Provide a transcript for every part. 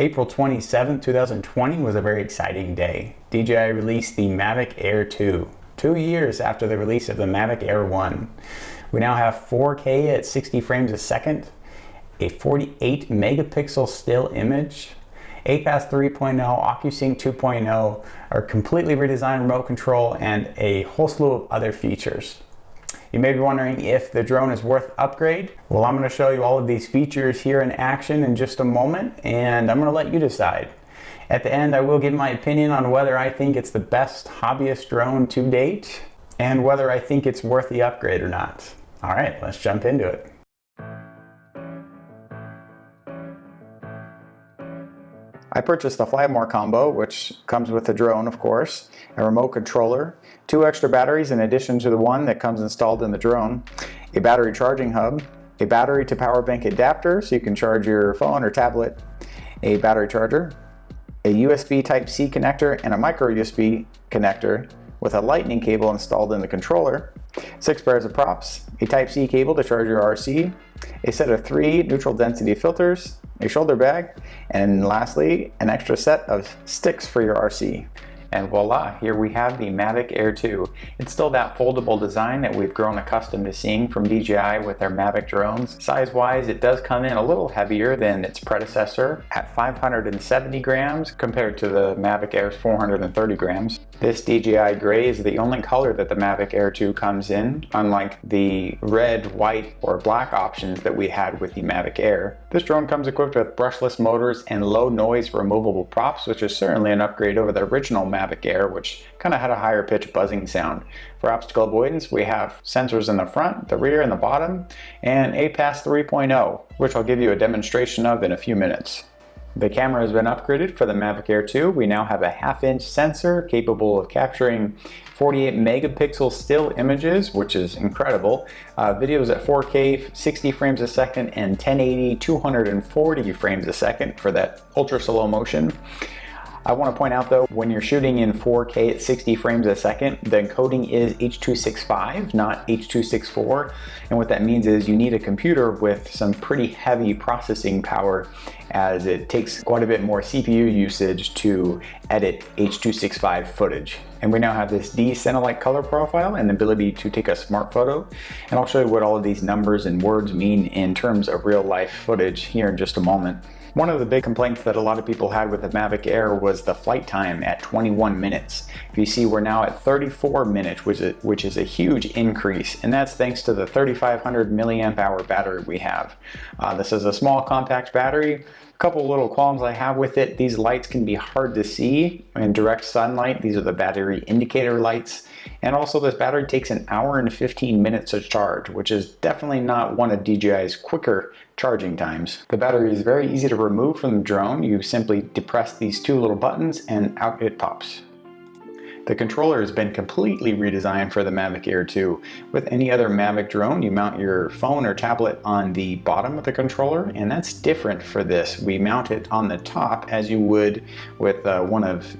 April 27, 2020 was a very exciting day. DJI released the Mavic Air 2, 2 years after the release of the Mavic Air 1. We now have 4K at 60 frames a second, a 48 megapixel still image, APAS 3.0, OcuSync 2.0, a completely redesigned remote control, and a whole slew of other features. You may be wondering if the drone is worth upgrade. Well, I'm going to show you all of these features here in action in just a moment, and I'm going to let you decide. At the end, I will give my opinion on whether I think it's the best hobbyist drone to date and whether I think it's worth the upgrade or not. All right, let's jump into it. I purchased the Fly More combo, which comes with the drone, of course, a remote controller, 2 extra batteries in addition to the one that comes installed in the drone, a battery charging hub, a battery to power bank adapter so you can charge your phone or tablet, a battery charger, a USB Type-C connector and a micro USB connector with a lightning cable installed in the controller, 6 pairs of props, a Type-C cable to charge your RC, a set of 3 neutral density filters, a shoulder bag, and lastly, an extra set of sticks for your RC. And voila, here we have the Mavic Air 2. It's still that foldable design that we've grown accustomed to seeing from DJI with their Mavic drones. Size-wise, it does come in a little heavier than its predecessor at 570 grams compared to the Mavic Air's 430 grams. This DJI gray is the only color that the Mavic Air 2 comes in, unlike the red, white, or black options that we had with the Mavic Air. This drone comes equipped with brushless motors and low noise removable props, which is certainly an upgrade over the original Mavic Air, which kind of had a higher pitch buzzing sound. For obstacle avoidance, we have sensors in the front, the rear, and the bottom, and APAS 3.0, which I'll give you a demonstration of in a few minutes. The camera has been upgraded for the Mavic Air 2. We now have a 1/2-inch sensor capable of capturing 48 megapixel still images, which is incredible. Videos at 4K, 60 frames a second, and 1080, 240 frames a second for that ultra slow motion. I want to point out though, when you're shooting in 4K at 60 frames a second, the encoding is H.265, not H.264. And what that means is you need a computer with some pretty heavy processing power, as it takes quite a bit more CPU usage to edit H.265 footage. And we now have this D-Cine-like color profile and the ability to take a smart photo. And I'll show you what all of these numbers and words mean in terms of real life footage here in just a moment. One of the big complaints that a lot of people had with the Mavic Air was the flight time at 21 minutes. If you see, we're now at 34 minutes, which is a huge increase, and that's thanks to the 3500 milliamp hour battery we have. This is a small compact battery. A couple little qualms I have with it: these lights can be hard to see in direct sunlight. These are the battery indicator lights. And also, this battery takes 1 hour and 15 minutes to charge, which is definitely not one of DJI's quicker charging times. The battery is very easy to remove from the drone. You simply depress these 2 little buttons and out it pops. The controller has been completely redesigned for the Mavic Air 2. With any other Mavic drone, you mount your phone or tablet on the bottom of the controller, and that's different for this. We mount it on the top as you would with one of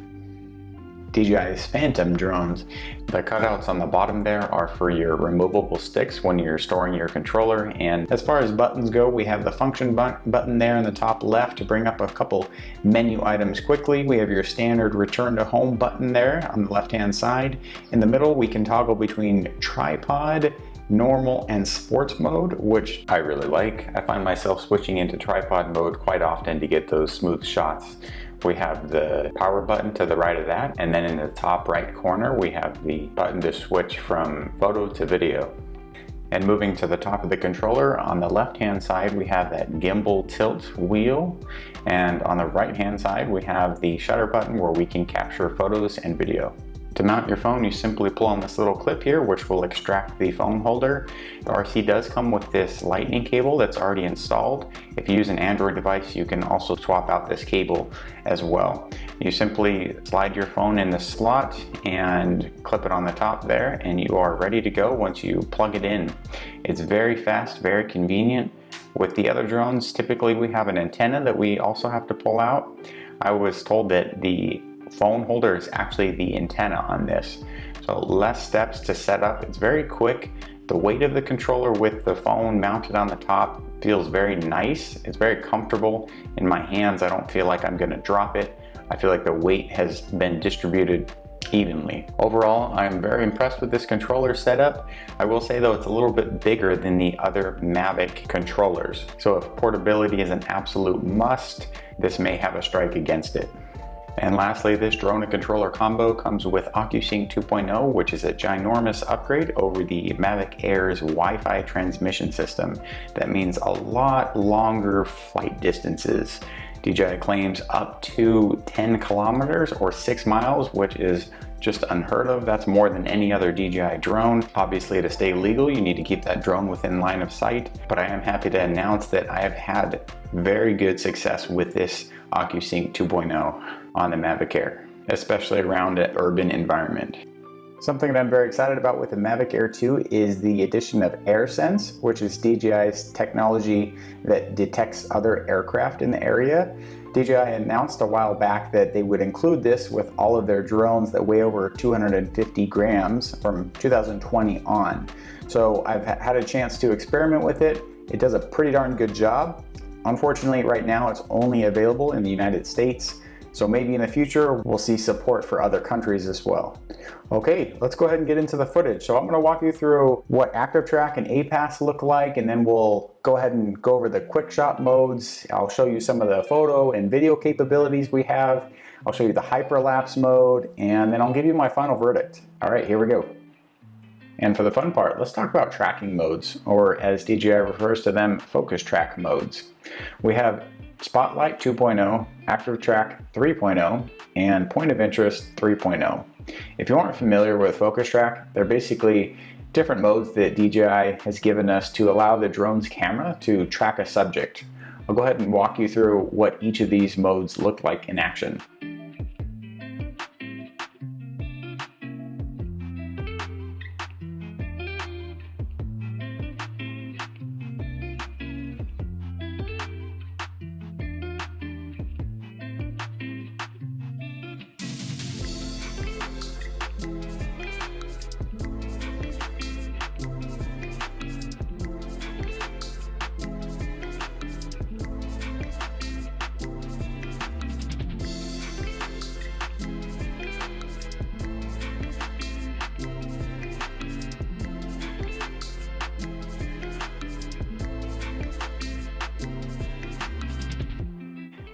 DJI's Phantom drones. The cutouts on the bottom there are for your removable sticks when you're storing your controller. And as far as buttons go, we have the function button there in the top left to bring up a couple menu items quickly. We have your standard return to home button there on the left hand side. In the middle, we can toggle between tripod, normal, and sports mode, which I really like. I find myself switching into tripod mode quite often to get those smooth shots. We have the power button to the right of that, and then in the top right corner we have the button to switch from photo to video. And moving to the top of the controller, on the left hand side we have that gimbal tilt wheel, and on the right hand side we have the shutter button where we can capture photos and video. To mount your phone, you simply pull on this little clip here, which will extract the phone holder. The RC does come with this lightning cable that's already installed. If you use an Android device, you can also swap out this cable as well. You simply slide your phone in the slot and clip it on the top there, and you are ready to go once you plug it in. It's very fast, very convenient. With the other drones, typically we have an antenna that we also have to pull out. I was told that the phone holder is actually the antenna on this. So less steps to set up. It's very quick The weight of the controller with the phone mounted on the top feels very nice. It's very comfortable in my hands. I don't feel like I'm gonna drop it. I feel like the weight has been distributed evenly. Overall, I'm very impressed with this controller setup. I will say though, it's a little bit bigger than the other Mavic controllers. So if portability is an absolute must, this may have a strike against it. And lastly, this drone and controller combo comes with OcuSync 2.0, which is a ginormous upgrade over the Mavic Air's Wi-Fi transmission system. That means a lot longer flight distances. DJI claims up to 10 kilometers or 6 miles, which is just unheard of. That's more than any other DJI drone. Obviously, to stay legal, you need to keep that drone within line of sight, but I am happy to announce that I have had very good success with this OcuSync 2.0 on the Mavic Air, especially around an urban environment. Something that I'm very excited about with the Mavic Air 2 is the addition of AirSense, which is DJI's technology that detects other aircraft in the area. DJI announced a while back that they would include this with all of their drones that weigh over 250 grams from 2020 on. So I've had a chance to experiment with it. It does a pretty darn good job. Unfortunately, right now it's only available in the United States. So maybe in the future, we'll see support for other countries as well. Okay, let's go ahead and get into the footage. So I'm gonna walk you through what active track and APAS look like, and then we'll go ahead and go over the quick shot modes. I'll show you some of the photo and video capabilities we have. I'll show you the hyperlapse mode, and then I'll give you my final verdict. All right, here we go. And for the fun part, let's talk about tracking modes, or as DJI refers to them, focus track modes. We have Spotlight 2.0, Active Track 3.0, and Point of Interest 3.0. If you aren't familiar with Focus Track, they're basically different modes that DJI has given us to allow the drone's camera to track a subject. I'll go ahead and walk you through what each of these modes look like in action.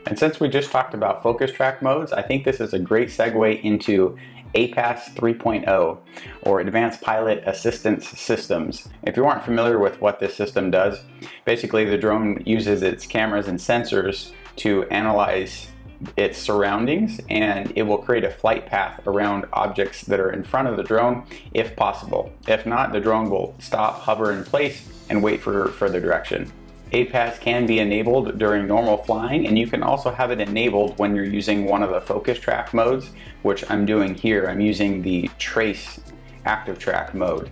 And since we just talked about focus track modes, I think this is a great segue into APAS 3.0, or Advanced Pilot Assistance Systems. If you aren't familiar with what this system does, basically the drone uses its cameras and sensors to analyze its surroundings, and it will create a flight path around objects that are in front of the drone if possible. If not, the drone will stop, hover in place, and wait for further direction. APAS can be enabled during normal flying, and you can also have it enabled when you're using one of the focus track modes, which I'm doing here. I'm using the Trace active track mode.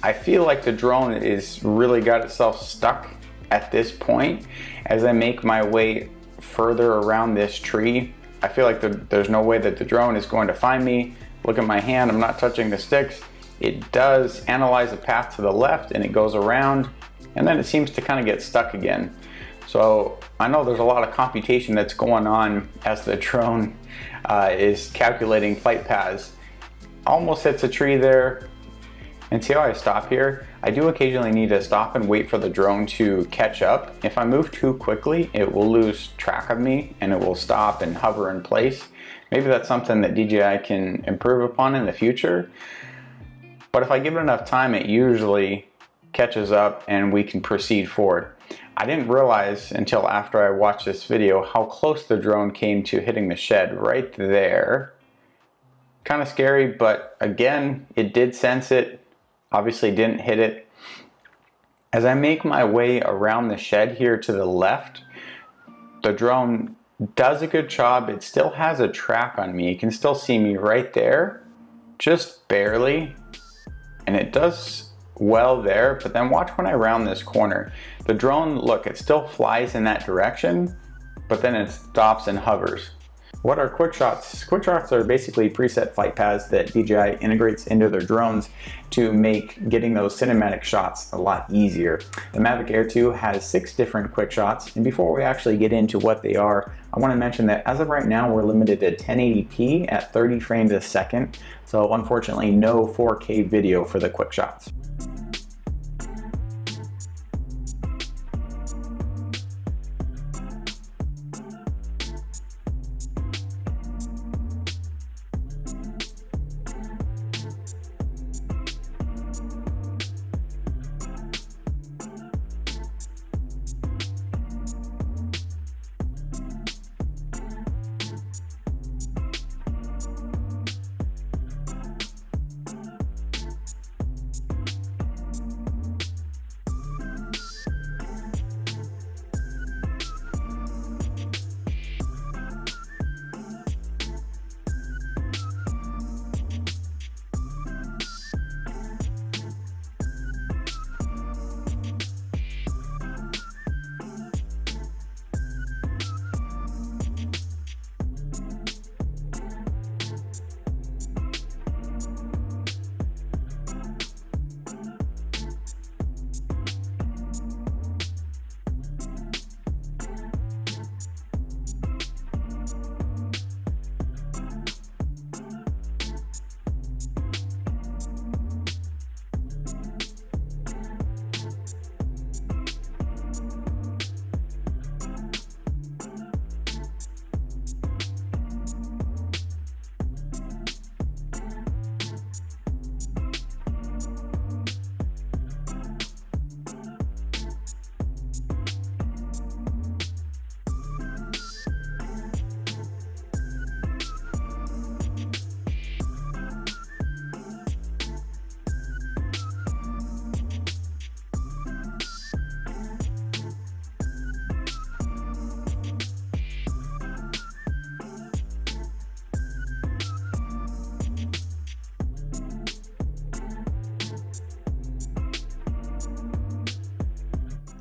I feel like the drone is really got itself stuck at this point. As I make my way further around this tree, I feel like there's no way that the drone is going to find me. Look at my hand, I'm not touching the sticks. It does analyze a path to the left and it goes around, and then it seems to kind of get stuck again. So I know there's a lot of computation that's going on as the drone is calculating flight paths. Almost hits a tree there. And see how I stop here? I do occasionally need to stop and wait for the drone to catch up. If I move too quickly, it will lose track of me and it will stop and hover in place. Maybe that's something that DJI can improve upon in the future. But if I give it enough time, it usually catches up and we can proceed forward. I didn't realize until after I watched this video how close the drone came to hitting the shed right there. Kind of scary, but again, it did sense it, obviously didn't hit it. As I make my way around the shed here to the left, the drone does a good job. It still has a track on me. You can still see me right there, just barely, and it does well there, but then watch when I round this corner. The drone, look, it still flies in that direction, but then it stops and hovers. What are QUICKSHOTS? QUICKSHOTS are basically preset flight paths that DJI integrates into their drones to make getting those cinematic shots a lot easier. The Mavic Air 2 has 6 different QUICKSHOTs, and before we actually get into what they are, I want to mention that as of right now we're limited to 1080p at 30 frames a second, so unfortunately no 4K video for the QUICKSHOTs.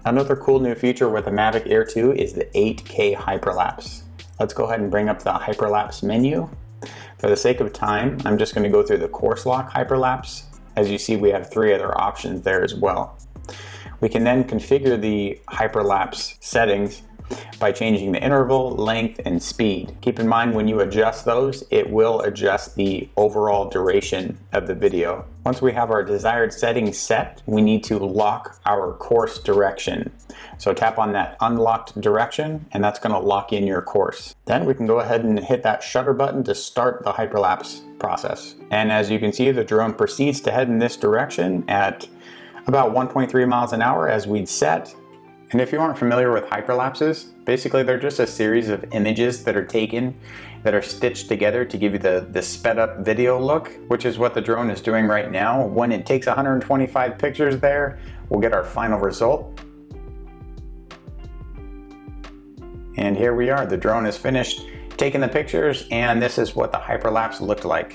Another cool new feature with the Mavic Air 2 is the 8K hyperlapse. Let's go ahead and bring up the hyperlapse menu. For the sake of time, I'm just going to go through the course lock hyperlapse. As you see, we have 3 other options there as well. We can then configure the hyperlapse settings by changing the interval, length, and speed. Keep in mind when you adjust those, it will adjust the overall duration of the video. Once we have our desired settings set, we need to lock our course direction. So tap on that unlocked direction, and that's going to lock in your course. Then we can go ahead and hit that shutter button to start the hyperlapse process. And as you can see, the drone proceeds to head in this direction at about 1.3 miles an hour as we'd set. And if you aren't familiar with hyperlapses, basically they're just a series of images that are taken, that are stitched together to give you the sped up video look, which is what the drone is doing right now. When it takes 125 pictures there, we'll get our final result. And here we are, the drone is finished taking the pictures, and this is what the hyperlapse looked like.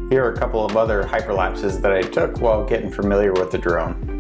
Here are a couple of other hyperlapses that I took while getting familiar with the drone.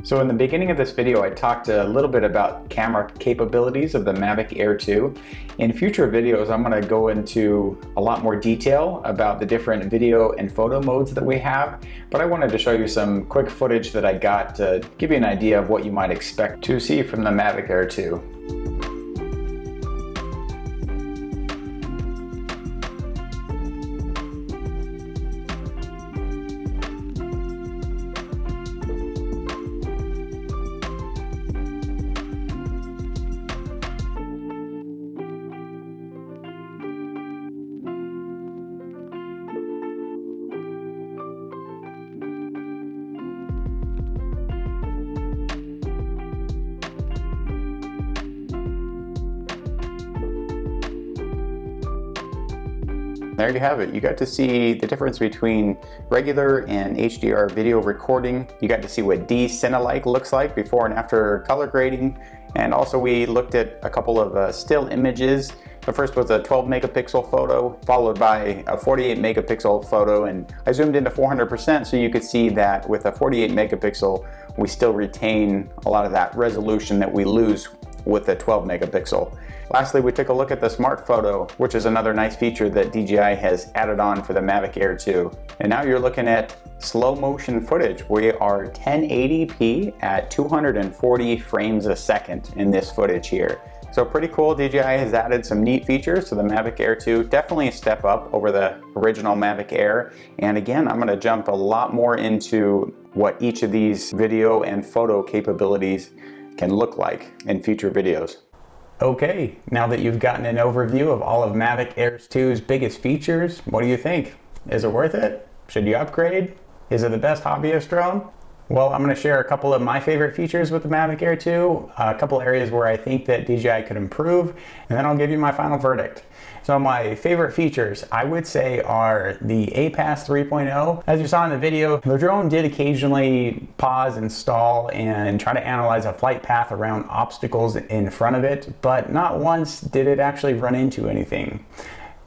So in the beginning of this video, I talked a little bit about camera capabilities of the Mavic Air 2. In future videos, I'm going to go into a lot more detail about the different video and photo modes that we have, but I wanted to show you some quick footage that I got to give you an idea of what you might expect to see from the Mavic Air 2. There you have it. You got to see the difference between regular and HDR video recording. You got to see what D-Cinelike looks like before and after color grading. And also we looked at a couple of still images The first was a 12 megapixel photo, followed by a 48 megapixel photo, and I zoomed into 400% so you could see that with a 48 megapixel, we still retain a lot of that resolution that we lose with a 12 megapixel. Lastly, we took a look at the smart photo, which is another nice feature that DJI has added on for the Mavic Air 2. And now you're looking at slow motion footage. We are 1080p at 240 frames a second in this footage here. So pretty cool. DJI has added some neat features to the Mavic Air 2. Definitely a step up over the original Mavic Air. And again, I'm going to jump a lot more into what each of these video and photo capabilities can look like in future videos. Okay, now that you've gotten an overview of all of Mavic Air 2's biggest features, what do you think? Is it worth it? Should you upgrade? Is it the best hobbyist drone? Well, I'm going to share a couple of my favorite features with the Mavic Air 2, a couple areas where I think that DJI could improve, and then I'll give you my final verdict. So my favorite features, I would say, are the APAS 3.0. As you saw in the video, the drone did occasionally pause and stall and try to analyze a flight path around obstacles in front of it, but not once did it actually run into anything.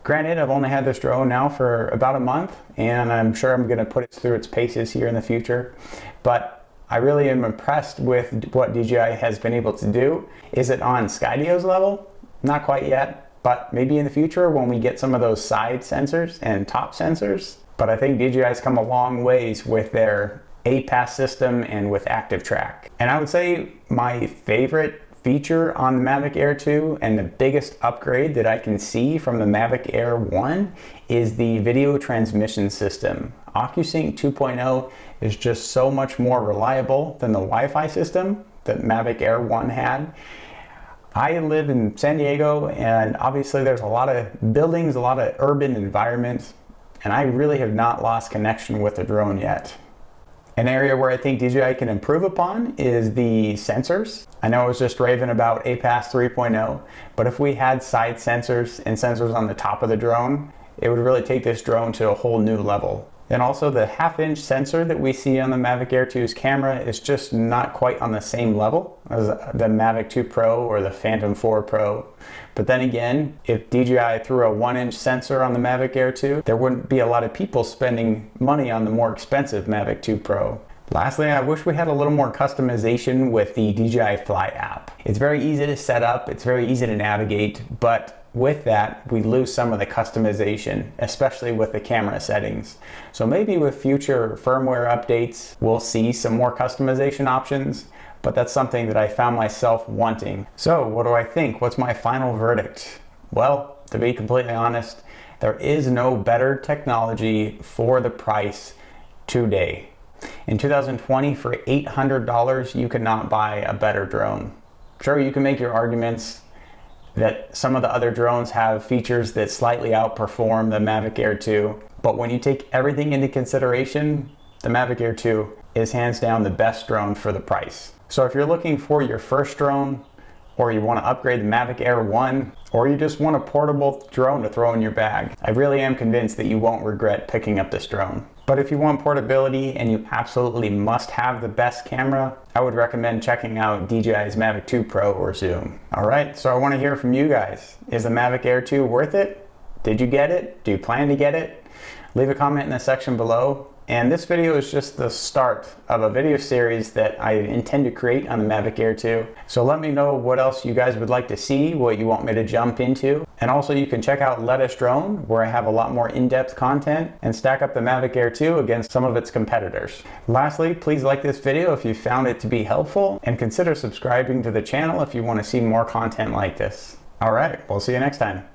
Granted, I've only had this drone now for about a month, and I'm sure I'm going to put it through its paces here in the future, but I really am impressed with what DJI has been able to do. Is it on Skydio's level? Not quite yet. But maybe in the future when we get some of those side sensors and top sensors. But I think DJI's come a long ways with their APAS system and with Active Track. And I would say my favorite feature on the Mavic Air 2 and the biggest upgrade that I can see from the Mavic Air 1 is the video transmission system. OcuSync 2.0 is just so much more reliable than the Wi-Fi system that Mavic Air 1 had. I live in San Diego, and obviously there's a lot of buildings, a lot of urban environments, and I really have not lost connection with the drone yet. An area where I think DJI can improve upon is the sensors. I know I was just raving about APAS 3.0, but if we had side sensors and sensors on the top of the drone, it would really take this drone to a whole new level. And also the half-inch sensor that we see on the Mavic Air 2's camera is just not quite on the same level as the Mavic 2 Pro or the Phantom 4 Pro. But then again, if DJI threw a 1-inch sensor on the Mavic Air 2, there wouldn't be a lot of people spending money on the more expensive Mavic 2 Pro. Lastly, I wish we had a little more customization with the DJI Fly app. It's very easy to set up, it's very easy to navigate, but with that, we lose some of the customization, especially with the camera settings. So maybe with future firmware updates, we'll see some more customization options, but that's something that I found myself wanting. So what do I think? What's my final verdict? Well, to be completely honest, there is no better technology for the price today. In 2020, for $800, you could not buy a better drone. Sure, you can make your arguments that some of the other drones have features that slightly outperform the Mavic Air 2, but when you take everything into consideration, the Mavic Air 2 is hands down the best drone for the price. So if you're looking for your first drone, or you want to upgrade the Mavic Air 1, or you just want a portable drone to throw in your bag, I really am convinced that you won't regret picking up this drone. But if you want portability and you absolutely must have the best camera, I would recommend checking out DJI's Mavic 2 Pro or Zoom. Alright, so I want to hear from you guys. Is the Mavic Air 2 worth it? Did you get it? Do you plan to get it? Leave a comment in the section below. And this video is just the start of a video series that I intend to create on the Mavic Air 2. So let me know what else you guys would like to see, what you want me to jump into. And also you can check out Let Us Drone, where I have a lot more in-depth content, and stack up the Mavic Air 2 against some of its competitors. Lastly, please like this video if you found it to be helpful, and consider subscribing to the channel if you want to see more content like this. Alright, we'll see you next time.